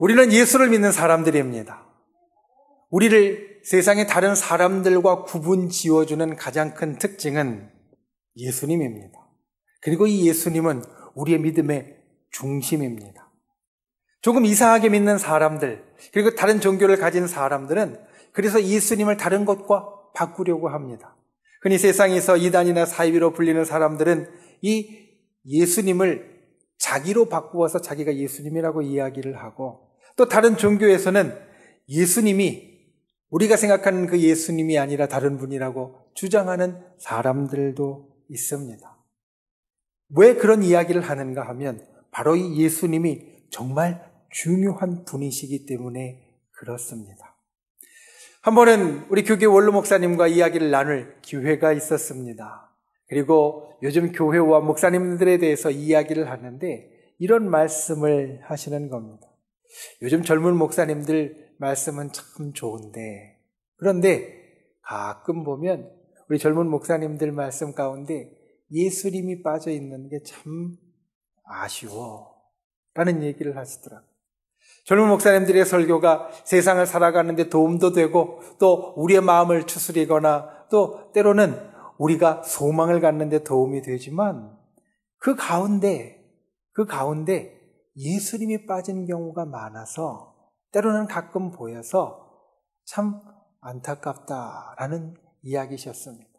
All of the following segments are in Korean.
우리는 예수를 믿는 사람들입니다. 우리를 세상의 다른 사람들과 구분 지어주는 가장 큰 특징은 예수님입니다. 그리고 이 예수님은 우리의 믿음의 중심입니다. 조금 이상하게 믿는 사람들, 그리고 다른 종교를 가진 사람들은 그래서 예수님을 다른 것과 바꾸려고 합니다. 흔히 세상에서 이단이나 사이비로 불리는 사람들은 이 예수님을 자기로 바꾸어서 자기가 예수님이라고 이야기를 하고, 또 다른 종교에서는 예수님이 우리가 생각하는 그 예수님이 아니라 다른 분이라고 주장하는 사람들도 있습니다. 왜 그런 이야기를 하는가 하면 바로 이 예수님이 정말 중요한 분이시기 때문에 그렇습니다. 한 번은 우리 교계 원로 목사님과 이야기를 나눌 기회가 있었습니다. 그리고 요즘 교회와 목사님들에 대해서 이야기를 하는데 이런 말씀을 하시는 겁니다. 요즘 젊은 목사님들 말씀은 참 좋은데, 그런데 가끔 보면 우리 젊은 목사님들 말씀 가운데 예수님이 빠져 있는 게 참 아쉬워 라는 얘기를 하시더라고요. 젊은 목사님들의 설교가 세상을 살아가는데 도움도 되고, 또 우리의 마음을 추스리거나, 또 때로는 우리가 소망을 갖는데 도움이 되지만 그 가운데 예수님이 빠진 경우가 많아서 때로는 가끔 보여서 참 안타깝다라는 이야기셨습니다.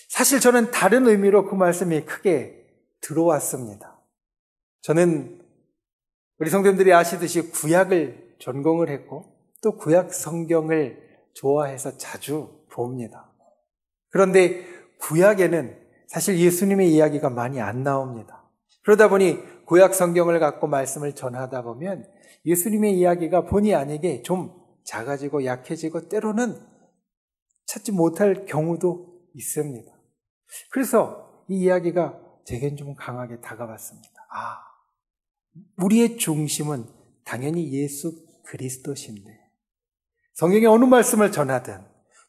사실 저는 다른 의미로 그 말씀이 크게 들어왔습니다. 저는 우리 성도님들이 아시듯이 구약을 전공을 했고 또 구약 성경을 좋아해서 자주 봅니다. 그런데 구약에는 사실 예수님의 이야기가 많이 안 나옵니다. 그러다 보니 구약 성경을 갖고 말씀을 전하다 보면 예수님의 이야기가 본의 아니게 좀 작아지고 약해지고 때로는 찾지 못할 경우도 있습니다. 그래서 이 이야기가 제겐 좀 강하게 다가왔습니다. 우리의 중심은 당연히 예수 그리스도신데 성경의 어느 말씀을 전하든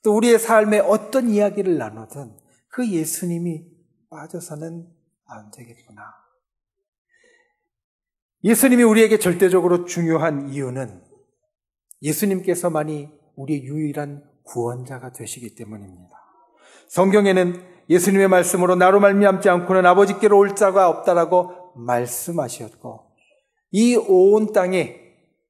또 우리의 삶에 어떤 이야기를 나누든 그 예수님이 빠져서는 안 되겠구나. 예수님이 우리에게 절대적으로 중요한 이유는 예수님께서만이 우리의 유일한 구원자가 되시기 때문입니다. 성경에는 예수님의 말씀으로 나로 말미암지 않고는 아버지께로 올 자가 없다라고 말씀하셨고, 이 온 땅에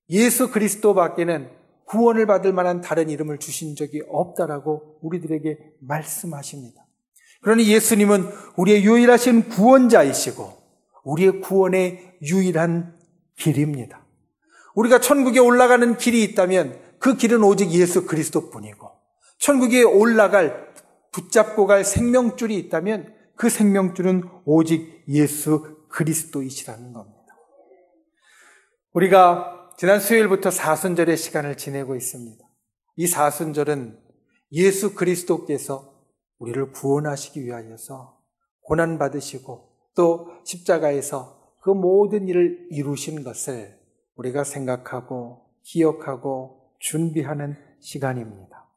예수 그리스도밖에는 구원을 받을 만한 다른 이름을 주신 적이 없다라고 우리들에게 말씀하십니다. 그러니 예수님은 우리의 유일하신 구원자이시고 우리의 구원의 유일한 길입니다. 우리가 천국에 올라가는 길이 있다면 그 길은 오직 예수 그리스도뿐이고, 천국에 올라갈 붙잡고 갈 생명줄이 있다면 그 생명줄은 오직 예수 그리스도이시라는 겁니다. 우리가 지난 수요일부터 사순절의 시간을 지내고 있습니다. 이 사순절은 예수 그리스도께서 우리를 구원하시기 위하여서 고난받으시고 또 십자가에서 그 모든 일을 이루신 것을 우리가 생각하고 기억하고 준비하는 시간입니다.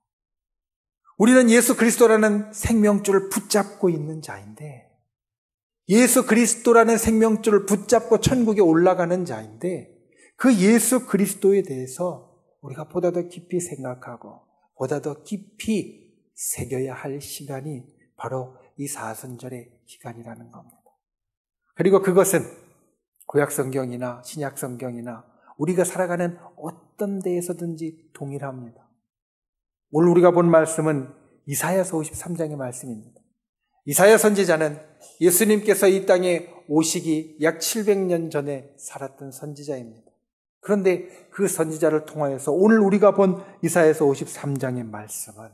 우리는 예수 그리스도라는 생명줄을 붙잡고 있는 자인데, 예수 그리스도라는 생명줄을 붙잡고 천국에 올라가는 자인데, 그 예수 그리스도에 대해서 우리가 보다 더 깊이 생각하고 보다 더 깊이 새겨야 할 시간이 바로 이 사순절의 기간이라는 겁니다. 그리고 그것은 구약성경이나 신약성경이나 우리가 살아가는 어떤 데에서든지 동일합니다. 오늘 우리가 본 말씀은 이사야서 53장의 말씀입니다. 이사야 선지자는 예수님께서 이 땅에 오시기 약 700년 전에 살았던 선지자입니다. 그런데 그 선지자를 통하여서 오늘 우리가 본 이사야서 53장의 말씀은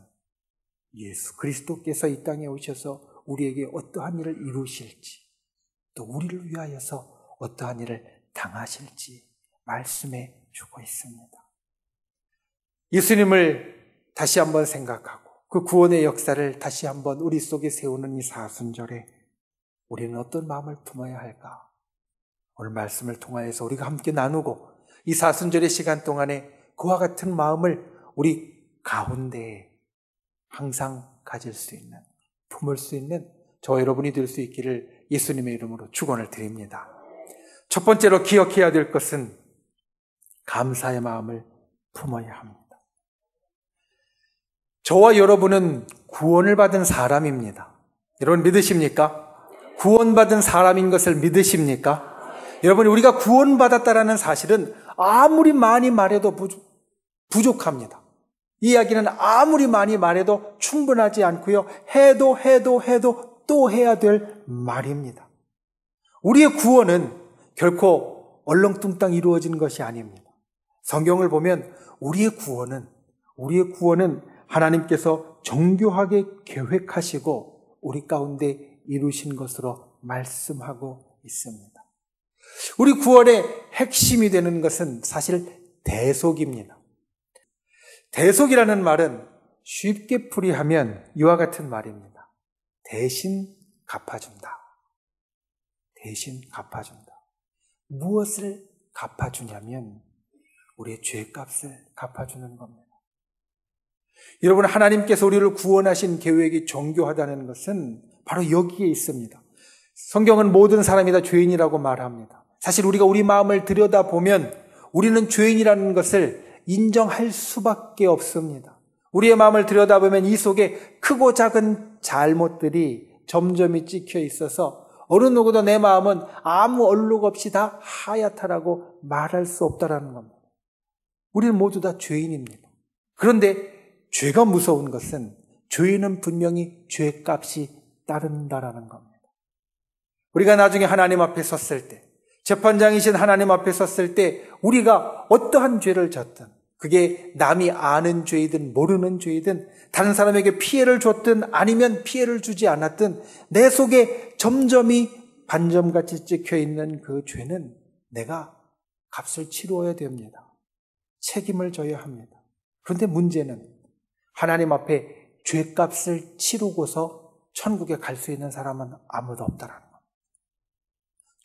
예수 그리스도께서 이 땅에 오셔서 우리에게 어떠한 일을 이루실지, 또 우리를 위하여서 어떠한 일을 당하실지 말씀해 주고 있습니다. 예수님을 다시 한번 생각하고 그 구원의 역사를 다시 한번 우리 속에 세우는 이 사순절에 우리는 어떤 마음을 품어야 할까? 오늘 말씀을 통하여서 우리가 함께 나누고 이 사순절의 시간 동안에 그와 같은 마음을 우리 가운데에 항상 가질 수 있는, 품을 수 있는 저 여러분이 될 수 있기를 예수님의 이름으로 축원을 드립니다. 첫 번째로 기억해야 될 것은 감사의 마음을 품어야 합니다. 저와 여러분은 구원을 받은 사람입니다. 여러분 믿으십니까? 구원받은 사람인 것을 믿으십니까? 여러분, 우리가 구원받았다라는 사실은 아무리 많이 말해도 부족합니다. 이 이야기는 아무리 많이 말해도 충분하지 않고요. 해도 또 해야 될 말입니다. 우리의 구원은 결코 얼렁뚱땅 이루어진 것이 아닙니다. 성경을 보면 우리의 구원은 하나님께서 정교하게 계획하시고 우리 가운데 이루신 것으로 말씀하고 있습니다. 우리 구원의 핵심이 되는 것은 사실 대속입니다. 대속이라는 말은 쉽게 풀이하면 이와 같은 말입니다. 대신 갚아준다. 대신 갚아준다. 무엇을 갚아주냐면 우리의 죄값을 갚아주는 겁니다. 여러분, 하나님께서 우리를 구원하신 계획이 정교하다는 것은 바로 여기에 있습니다. 성경은 모든 사람이 다 죄인이라고 말합니다. 사실 우리가 우리 마음을 들여다보면 우리는 죄인이라는 것을 인정할 수밖에 없습니다. 우리의 마음을 들여다보면 이 속에 크고 작은 잘못들이 점점이 찍혀 있어서 어느 누구도 내 마음은 아무 얼룩 없이 다 하얗다라고 말할 수 없다라는 겁니다. 우리는 모두 다 죄인입니다. 그런데 죄가 무서운 것은 죄인은 분명히 죄값이 따른다라는 겁니다. 우리가 나중에 하나님 앞에 섰을 때, 재판장이신 하나님 앞에 섰을 때 우리가 어떠한 죄를 졌든, 그게 남이 아는 죄이든 모르는 죄이든 다른 사람에게 피해를 줬든 아니면 피해를 주지 않았든 내 속에 점점이 반점같이 찍혀있는 그 죄는 내가 값을 치루어야 됩니다. 책임을 져야 합니다. 그런데 문제는 하나님 앞에 죄값을 치르고서 천국에 갈 수 있는 사람은 아무도 없다라는 겁니다.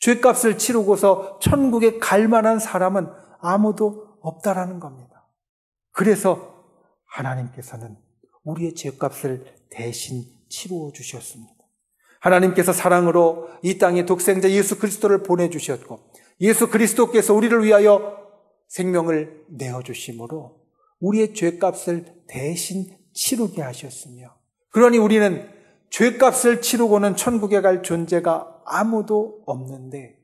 죄값을 치르고서 천국에 갈 만한 사람은 아무도 없다라는 겁니다. 그래서 하나님께서는 우리의 죄값을 대신 치루어 주셨습니다. 하나님께서 사랑으로 이 땅에 독생자 예수 그리스도를 보내주셨고 예수 그리스도께서 우리를 위하여 생명을 내어주심으로 우리의 죄값을 대신 치르게 하셨으며, 그러니 우리는 죄값을 치르고는 천국에 갈 존재가 아무도 없는데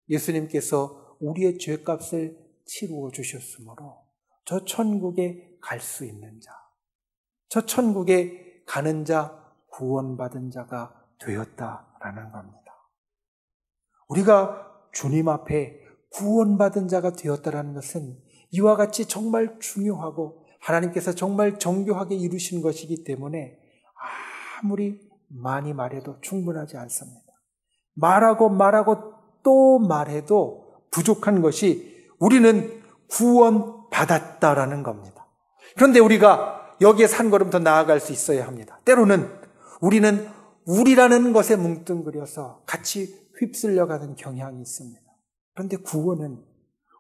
예수님께서 우리의 죄값을 치루어 주셨으므로 저 천국에 갈 수 있는 자, 저 천국에 가는 자, 구원받은 자가 되었다라는 겁니다. 우리가 주님 앞에 구원받은 자가 되었다라는 것은 이와 같이 정말 중요하고 하나님께서 정말 정교하게 이루신 것이기 때문에 아무리 많이 말해도 충분하지 않습니다. 말하고 또 말해도 부족한 것이 우리는 구원받았다라는 겁니다. 그런데 우리가 여기에서 한 걸음 더 나아갈 수 있어야 합니다. 때로는 우리는 우리라는 것에 뭉뚱그려서 같이 휩쓸려가는 경향이 있습니다. 그런데 구원은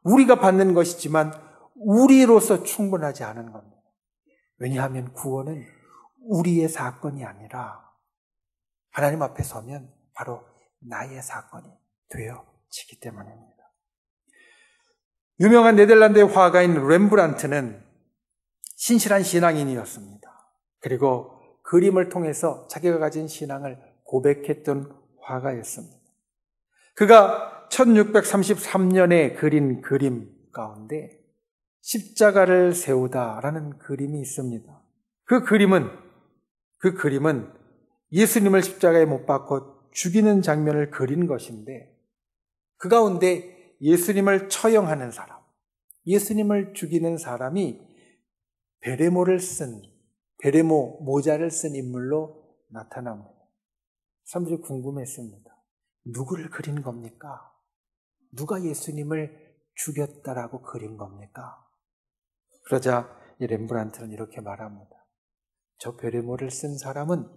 우리가 받는 것이지만 우리로서 충분하지 않은 겁니다. 왜냐하면 구원은 우리의 사건이 아니라 하나님 앞에 서면 바로 나의 사건이 되어지기 때문입니다. 유명한 네덜란드의 화가인 렘브란트는 신실한 신앙인이었습니다. 그리고 그림을 통해서 자기가 가진 신앙을 고백했던 화가였습니다. 그가 1633년에 그린 그림 가운데 십자가를 세우다라는 그림이 있습니다. 그 그림은 예수님을 십자가에 못 박고 죽이는 장면을 그린 것인데 그 가운데 예수님을 처형하는 사람, 예수님을 죽이는 사람이 베레모 모자를 쓴 인물로 나타납니다. 사람들이 궁금했습니다. 누구를 그린 겁니까? 누가 예수님을 죽였다라고 그린 겁니까? 그러자 이 렘브란트는 이렇게 말합니다. 저 베레모를 쓴 사람은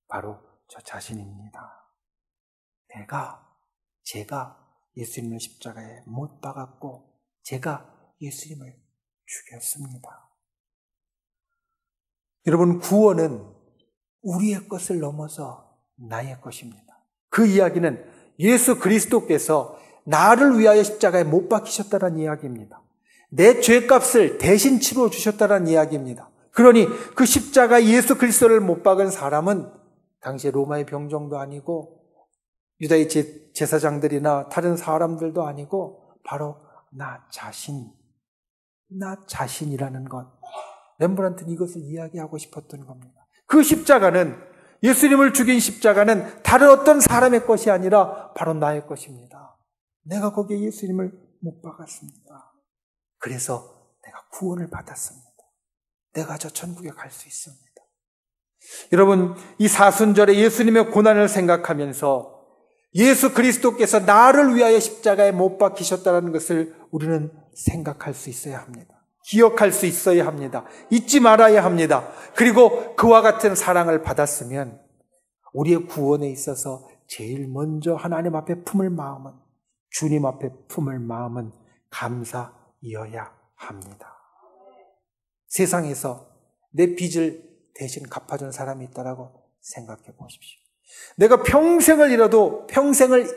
바로 저 자신입니다. 제가 예수님을 십자가에 못 박았고 제가 예수님을 죽였습니다. 여러분, 구원은 우리의 것을 넘어서 나의 것입니다. 그 이야기는 예수 그리스도께서 나를 위하여 십자가에 못 박히셨다는 이야기입니다. 내 죄값을 대신 치루어 주셨다는 이야기입니다. 그러니 그 십자가 예수 그리스도를 못 박은 사람은 당시에 로마의 병정도 아니고 유다의 제사장들이나 다른 사람들도 아니고 바로 나 자신이라는 것. 렘브란트는 이것을 이야기하고 싶었던 겁니다. 그 십자가는, 예수님을 죽인 십자가는 다른 어떤 사람의 것이 아니라 바로 나의 것입니다. 내가 거기에 예수님을 못 박았습니다. 그래서 내가 구원을 받았습니다. 내가 저 천국에 갈 수 있습니다. 여러분, 이 사순절에 예수님의 고난을 생각하면서 예수 그리스도께서 나를 위하여 십자가에 못 박히셨다는 것을 우리는 생각할 수 있어야 합니다. 기억할 수 있어야 합니다. 잊지 말아야 합니다. 그리고 그와 같은 사랑을 받았으면 우리의 구원에 있어서 제일 먼저 하나님 앞에 품을 마음은, 주님 앞에 품을 마음은 감사이어야 합니다. 세상에서 내 빚을 대신 갚아준 사람이 있다라고 생각해 보십시오. 내가 평생을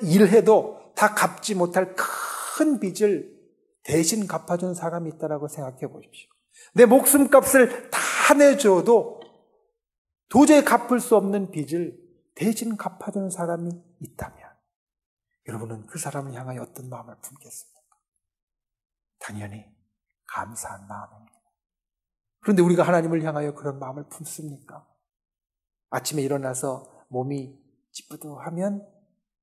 일해도 다 갚지 못할 큰 빚을 대신 갚아준 사람이 있다라고 생각해 보십시오. 내 목숨값을 다 내줘도 도저히 갚을 수 없는 빚을 대신 갚아준 사람이 있다면 여러분은 그 사람을 향하여 어떤 마음을 품겠습니까? 당연히 감사한 마음입니다. 그런데 우리가 하나님을 향하여 그런 마음을 품습니까? 아침에 일어나서 몸이 찌뿌둥하면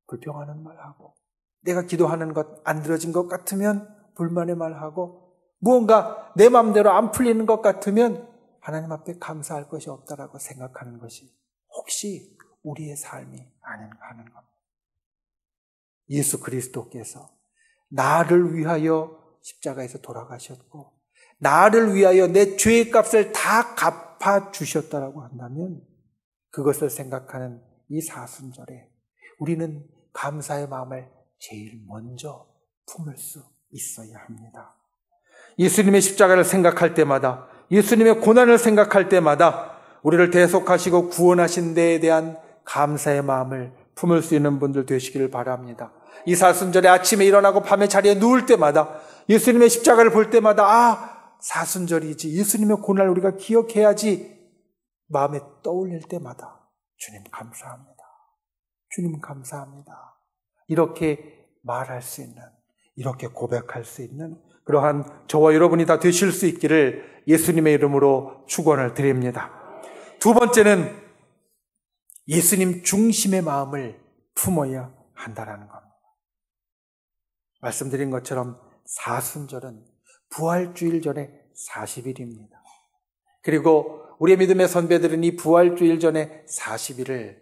불평하는 말하고, 내가 기도하는 것 안 들어진 것 같으면 불만의 말하고, 무언가 내 마음대로 안 풀리는 것 같으면 하나님 앞에 감사할 것이 없다라고 생각하는 것이 혹시 우리의 삶이 아닌가 하는 겁니다. 예수 그리스도께서 나를 위하여 십자가에서 돌아가셨고 나를 위하여 내 죄의 값을 다 갚아주셨다라고 한다면 그것을 생각하는 이 사순절에 우리는 감사의 마음을 제일 먼저 품을 수 있어야 합니다. 예수님의 십자가를 생각할 때마다, 예수님의 고난을 생각할 때마다 우리를 대속하시고 구원하신 데에 대한 감사의 마음을 품을 수 있는 분들 되시기를 바랍니다. 이 사순절에 아침에 일어나고 밤에 자리에 누울 때마다 예수님의 십자가를 볼 때마다 사순절이지, 예수님의 고난을 우리가 기억해야지 마음에 떠올릴 때마다 주님 감사합니다. 주님 감사합니다. 이렇게 말할 수 있는, 이렇게 고백할 수 있는 그러한 저와 여러분이 다 되실 수 있기를 예수님의 이름으로 축원을 드립니다. 두 번째는 예수님 중심의 마음을 품어야 한다는 겁니다. 말씀드린 것처럼 사순절은 부활주일 전에 40일입니다. 그리고 우리의 믿음의 선배들은 이 부활주일 전에 40일을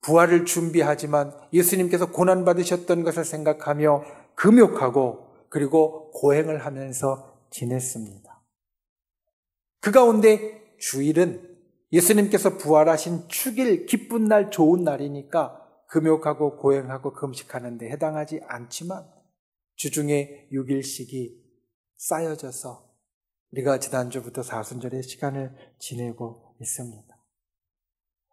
부활을 준비하지만 예수님께서 고난받으셨던 것을 생각하며 금욕하고 그리고 고행을 하면서 지냈습니다. 그 가운데 주일은 예수님께서 부활하신 축일, 기쁜 날, 좋은 날이니까 금욕하고 고행하고 금식하는 데 해당하지 않지만 주중에 6일씩이 쌓여져서 우리가 지난주부터 사순절의 시간을 지내고 있습니다.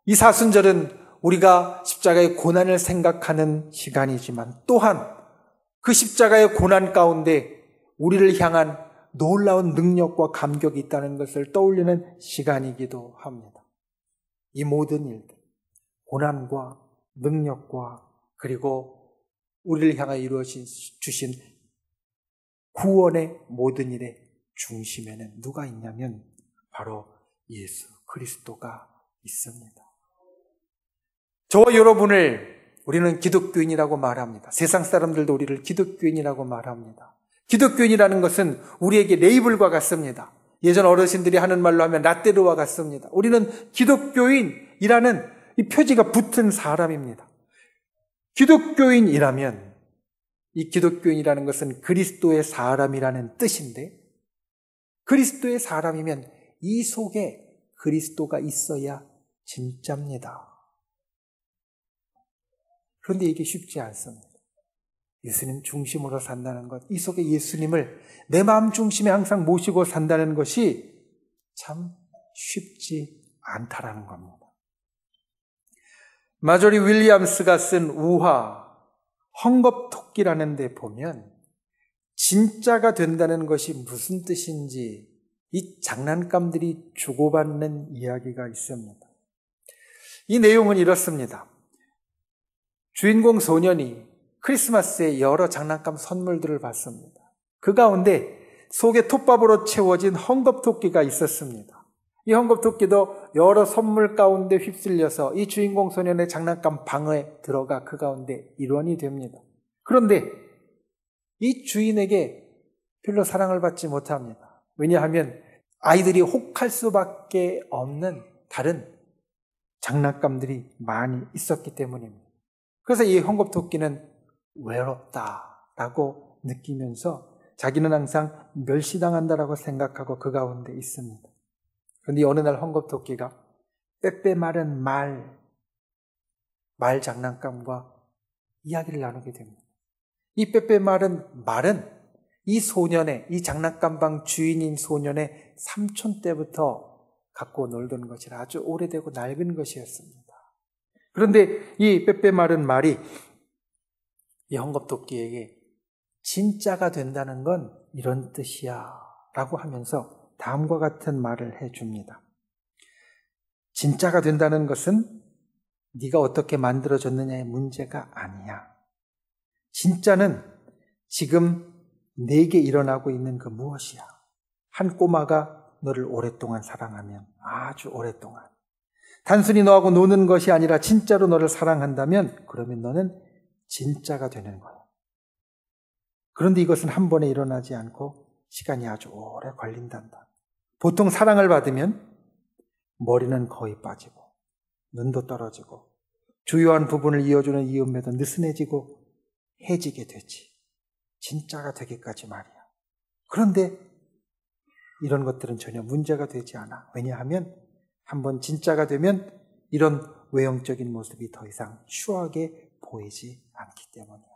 이 사순절은 우리가 십자가의 고난을 생각하는 시간이지만 또한 그 십자가의 고난 가운데 우리를 향한 놀라운 능력과 감격이 있다는 것을 떠올리는 시간이기도 합니다. 이 모든 일들, 고난과 능력과 그리고 우리를 향하여 이루어주신 구원의 모든 일의 중심에는 누가 있냐면 바로 예수 그리스도가 있습니다. 저와 여러분을 우리는 기독교인이라고 말합니다. 세상 사람들도 우리를 기독교인이라고 말합니다. 기독교인이라는 것은 우리에게 레이블과 같습니다. 예전 어르신들이 하는 말로 하면 라떼르와 같습니다. 우리는 기독교인이라는 이 표지가 붙은 사람입니다. 기독교인이라면 이 기독교인이라는 것은 그리스도의 사람이라는 뜻인데 그리스도의 사람이면 이 속에 그리스도가 있어야 진짜입니다. 그런데 이게 쉽지 않습니다. 예수님 중심으로 산다는 것, 이 속에 예수님을 내 마음 중심에 항상 모시고 산다는 것이 참 쉽지 않다라는 겁니다. 마조리 윌리엄스가 쓴 우화, 헝겊토끼라는 데 보면 진짜가 된다는 것이 무슨 뜻인지 이 장난감들이 주고받는 이야기가 있습니다. 이 내용은 이렇습니다. 주인공 소년이 크리스마스에 여러 장난감 선물들을 받습니다. 그 가운데 속에 톱밥으로 채워진 헝겊토끼가 있었습니다. 이 헝겊토끼도 여러 선물 가운데 휩쓸려서 이 주인공 소년의 장난감 방에 들어가 그 가운데 일원이 됩니다. 그런데 이 주인에게 별로 사랑을 받지 못합니다. 왜냐하면 아이들이 혹할 수밖에 없는 다른 장난감들이 많이 있었기 때문입니다. 그래서 이 헝겊토끼는 외롭다라고 느끼면서 자기는 항상 멸시당한다라고 생각하고 그 가운데 있습니다. 그런데 어느 날 헝겊토끼가 빼빼 마른 말 장난감과 이야기를 나누게 됩니다. 이 빼빼 마른 말은 이 소년의, 이 장난감방 주인인 소년의 삼촌 때부터 갖고 놀던 것이라 아주 오래되고 낡은 것이었습니다. 그런데 이 빼빼 마른 말이 이 헝겊토끼에게 진짜가 된다는 건 이런 뜻이야 라고 하면서 다음과 같은 말을 해줍니다. 진짜가 된다는 것은 네가 어떻게 만들어졌느냐의 문제가 아니야. 진짜는 지금 내게 일어나고 있는 그 무엇이야. 한 꼬마가 너를 오랫동안 사랑하면, 아주 오랫동안, 단순히 너하고 노는 것이 아니라 진짜로 너를 사랑한다면 그러면 너는 진짜가 되는 거야. 그런데 이것은 한 번에 일어나지 않고 시간이 아주 오래 걸린단다. 보통 사랑을 받으면 머리는 거의 빠지고 눈도 떨어지고 주요한 부분을 이어주는 이음매도 느슨해지고 해지게 되지. 진짜가 되기까지 말이야. 그런데 이런 것들은 전혀 문제가 되지 않아. 왜냐하면 한번 진짜가 되면 이런 외형적인 모습이 더 이상 추하게 보이지 않기 때문이야.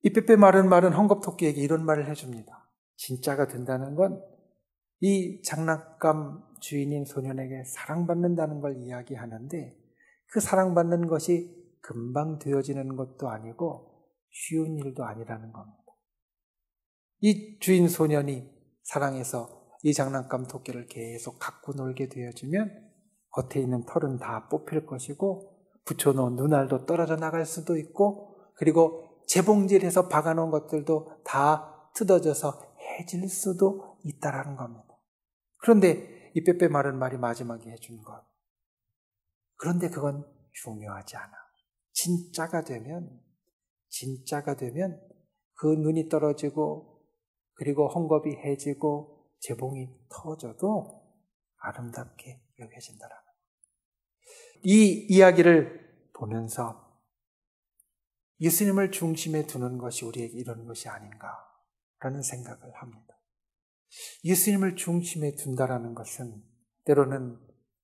이 빼빼 마른 말은 헝겊토끼에게 이런 말을 해줍니다. 진짜가 된다는 건 이 장난감 주인인 소년에게 사랑받는다는 걸 이야기하는데 그 사랑받는 것이 금방 되어지는 것도 아니고 쉬운 일도 아니라는 겁니다. 이 주인 소년이 사랑해서 이 장난감 토끼를 계속 갖고 놀게 되어지면 겉에 있는 털은 다 뽑힐 것이고 붙여놓은 눈알도 떨어져 나갈 수도 있고 그리고 재봉질해서 박아놓은 것들도 다 뜯어져서 해질 수도 있다라는 겁니다. 그런데 이 빼빼 마른 말이 마지막에 해준 것. 그런데 그건 중요하지 않아. 진짜가 되면 그 눈이 떨어지고 그리고 헝겊이 해지고 재봉이 터져도 아름답게 여겨진다라는 거예요. 이 이야기를 보면서 예수님을 중심에 두는 것이 우리에게 이런 것이 아닌가라는 생각을 합니다. 예수님을 중심에 둔다라는 것은 때로는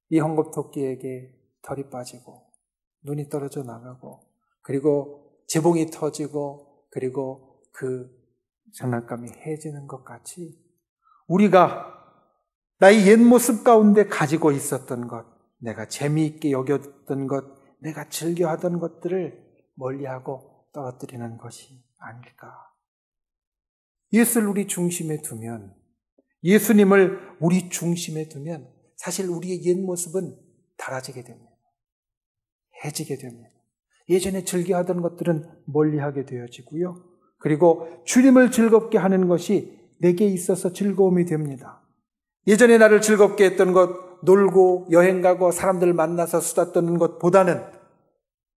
이 헝겊토끼에게 털이 빠지고 눈이 떨어져 나가고 그리고 재봉이 터지고 그리고 그 장난감이 해지는 것 같이 우리가 나의 옛 모습 가운데 가지고 있었던 것, 내가 재미있게 여겼던 것, 내가 즐겨하던 것들을 멀리하고 떨어뜨리는 것이 아닐까. 예수를 우리 중심에 두면, 예수님을 우리 중심에 두면 사실 우리의 옛 모습은 닳아지게 됩니다. 해지게 됩니다. 예전에 즐겨하던 것들은 멀리하게 되어지고요. 그리고 주님을 즐겁게 하는 것이 내게 있어서 즐거움이 됩니다. 예전에 나를 즐겁게 했던 것, 놀고 여행 가고 사람들 만나서 수다 떠는 것보다는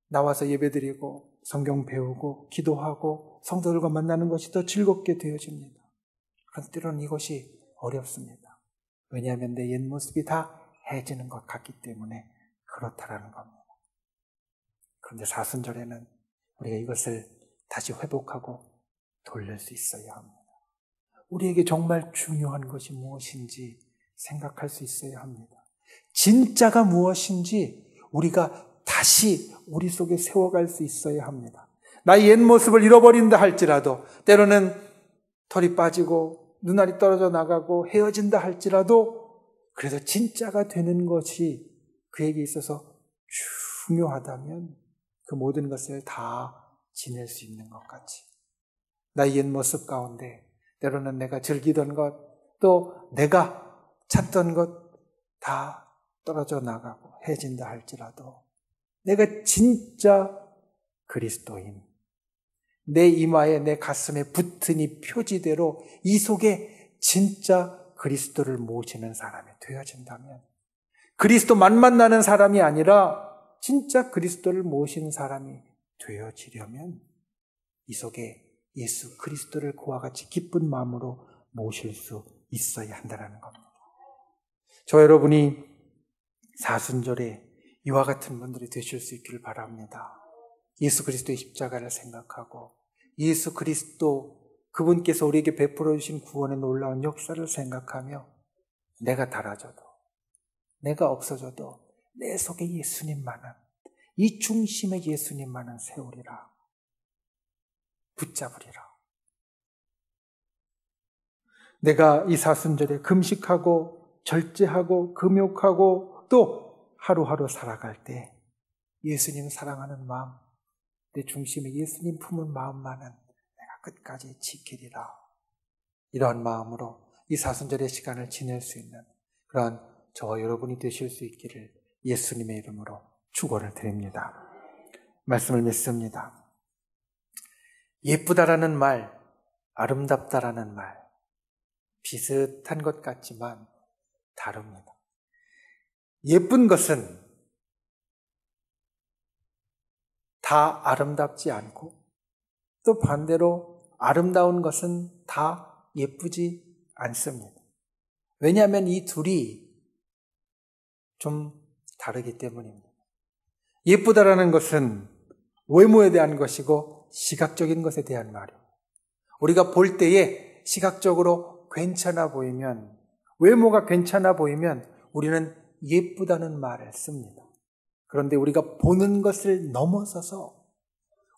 나와서 예배드리고 성경 배우고 기도하고 성도들과 만나는 것이 더 즐겁게 되어집니다. 그런 때로는 이것이 어렵습니다. 왜냐하면 내 옛 모습이 다 해지는 것 같기 때문에 그렇다라는 겁니다. 그런데 사순절에는 우리가 이것을 다시 회복하고 돌릴 수 있어야 합니다. 우리에게 정말 중요한 것이 무엇인지 생각할 수 있어야 합니다. 진짜가 무엇인지 우리가 다시 우리 속에 세워갈 수 있어야 합니다. 나의 옛 모습을 잃어버린다 할지라도 때로는 털이 빠지고 눈알이 떨어져 나가고 헤어진다 할지라도 그래서 진짜가 되는 것이 그에게 있어서 중요하다면 그 모든 것을 다 지낼 수 있는 것 같이 나의 옛 모습 가운데 때로는 내가 즐기던 것, 또 내가 찾던 것 다 떨어져 나가고 해진다 할지라도 내가 진짜 그리스도인, 내 이마에 내 가슴에 붙은 이 표지대로 이 속에 진짜 그리스도를 모시는 사람이 되어진다면, 그리스도만 만나는 사람이 아니라 진짜 그리스도를 모시는 사람이 되어지려면 이 속에 예수 그리스도를 그와 같이 기쁜 마음으로 모실 수 있어야 한다는 겁니다. 저 여러분이 사순절에 이와 같은 분들이 되실 수 있기를 바랍니다. 예수 그리스도의 십자가를 생각하고 예수 그리스도 그분께서 우리에게 베풀어 주신 구원의 놀라운 역사를 생각하며 내가 달아져도, 내가 없어져도 내 속에 예수님만은, 이 중심에 예수님만은 세우리라, 붙잡으리라. 내가 이 사순절에 금식하고 절제하고 금욕하고 또 하루하루 살아갈 때 예수님 사랑하는 마음, 내 중심에 예수님 품은 마음만은 내가 끝까지 지키리라. 이러한 마음으로 이 사순절의 시간을 지낼 수 있는 그러한 저와 여러분이 되실 수 있기를 예수님의 이름으로 축원을 드립니다. 말씀을 믿습니다. 예쁘다라는 말, 아름답다라는 말, 비슷한 것 같지만 다릅니다. 예쁜 것은 다 아름답지 않고 또 반대로 아름다운 것은 다 예쁘지 않습니다. 왜냐하면 이 둘이 좀 다르기 때문입니다. 예쁘다라는 것은 외모에 대한 것이고 시각적인 것에 대한 말이에요. 우리가 볼 때에 시각적으로 괜찮아 보이면, 외모가 괜찮아 보이면 우리는 예쁘다는 말을 씁니다. 그런데 우리가 보는 것을 넘어서서,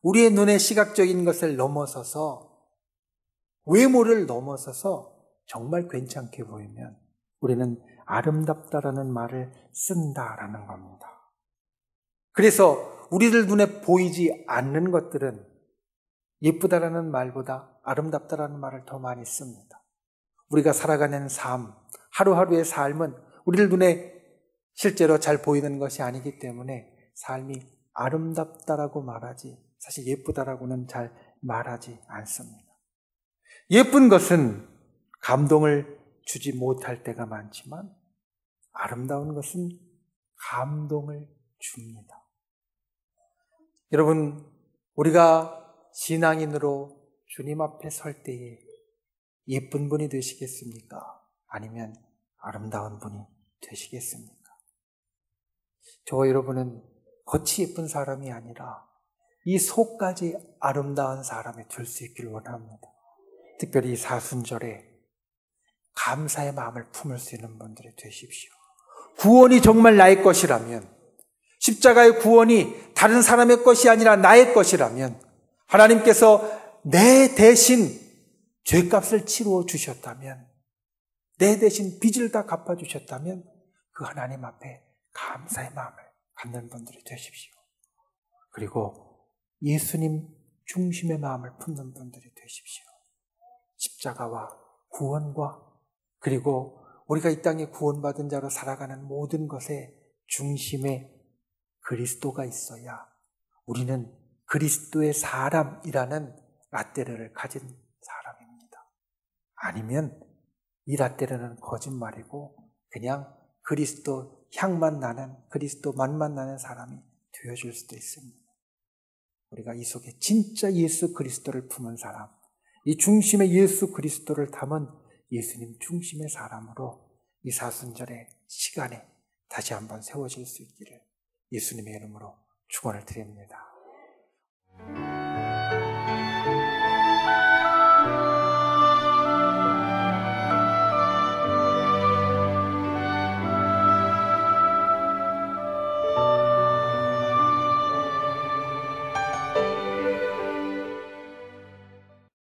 우리의 눈에 시각적인 것을 넘어서서, 외모를 넘어서서 정말 괜찮게 보이면 우리는 아름답다라는 말을 쓴다라는 겁니다. 그래서 우리들 눈에 보이지 않는 것들은 예쁘다라는 말보다 아름답다라는 말을 더 많이 씁니다. 우리가 살아가는 삶, 하루하루의 삶은 우리들 눈에 실제로 잘 보이는 것이 아니기 때문에 삶이 아름답다라고 말하지, 사실 예쁘다라고는 잘 말하지 않습니다. 예쁜 것은 감동을 주지 못할 때가 많지만 아름다운 것은 감동을 줍니다. 여러분, 우리가 신앙인으로 주님 앞에 설 때에 예쁜 분이 되시겠습니까? 아니면 아름다운 분이 되시겠습니까? 저와 여러분은 겉이 예쁜 사람이 아니라 이 속까지 아름다운 사람이 될 수 있기를 원합니다. 특별히 이 사순절에 감사의 마음을 품을 수 있는 분들이 되십시오. 구원이 정말 나의 것이라면, 십자가의 구원이 다른 사람의 것이 아니라 나의 것이라면, 하나님께서 내 대신 죄값을 치루어 주셨다면, 내 대신 빚을 다 갚아주셨다면 그 하나님 앞에 감사의 마음을 갖는 분들이 되십시오. 그리고 예수님 중심의 마음을 품는 분들이 되십시오. 십자가와 구원과 그리고 우리가 이 땅에 구원받은 자로 살아가는 모든 것의 중심에 그리스도가 있어야 우리는 그리스도의 사람이라는 라떼르를 가진 사람입니다. 아니면 이 라떼르는 거짓말이고 그냥 그리스도 향만 나는, 그리스도 맛만 나는 사람이 되어줄 수도 있습니다. 우리가 이 속에 진짜 예수 그리스도를 품은 사람, 이 중심에 예수 그리스도를 담은 예수님 중심의 사람으로 이 사순절의 시간에 다시 한번 세워질 수 있기를 예수님의 이름으로 축원을 드립니다.